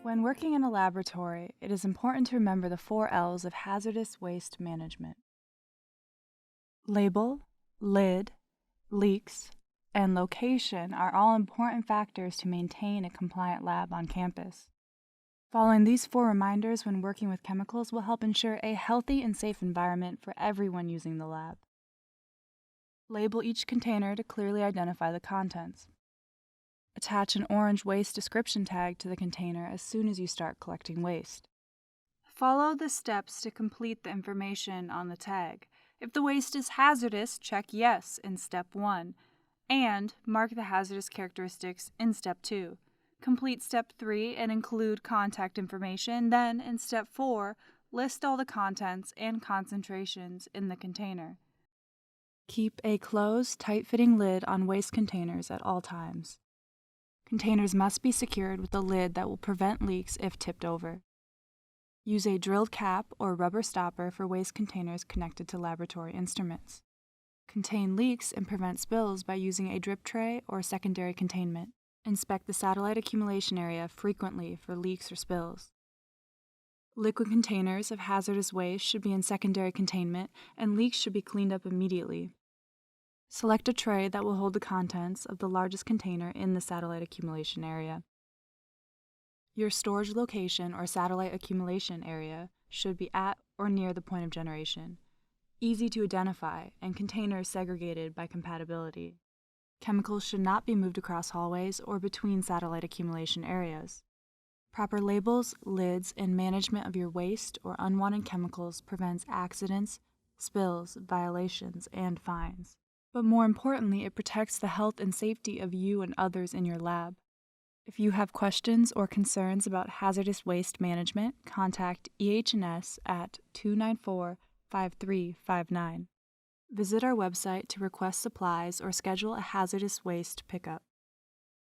When working in a laboratory, it is important to remember the 4 L's of hazardous waste management. Label, lid, leaks, and location are all important factors to maintain a compliant lab on campus. Following these 4 reminders when working with chemicals will help ensure a healthy and safe environment for everyone using the lab. Label each container to clearly identify the contents. Attach an orange waste description tag to the container as soon as you start collecting waste. Follow the steps to complete the information on the tag. If the waste is hazardous, check Yes in Step 1, and mark the hazardous characteristics in Step 2. Complete Step 3 and include contact information. Then, in Step 4, list all the contents and concentrations in the container. Keep a closed, tight-fitting lid on waste containers at all times. Containers must be secured with a lid that will prevent leaks if tipped over. Use a drilled cap or rubber stopper for waste containers connected to laboratory instruments. Contain leaks and prevent spills by using a drip tray or secondary containment. Inspect the satellite accumulation area frequently for leaks or spills. Liquid containers of hazardous waste should be in secondary containment, and leaks should be cleaned up immediately. Select a tray that will hold the contents of the largest container in the satellite accumulation area. Your storage location or satellite accumulation area should be at or near the point of generation, easy to identify, and containers segregated by compatibility. Chemicals should not be moved across hallways or between satellite accumulation areas. Proper labels, lids, and management of your waste or unwanted chemicals prevents accidents, spills, violations, and fines. But more importantly, it protects the health and safety of you and others in your lab. If you have questions or concerns about hazardous waste management, contact EH&S at 294-5359. Visit our website to request supplies or schedule a hazardous waste pickup.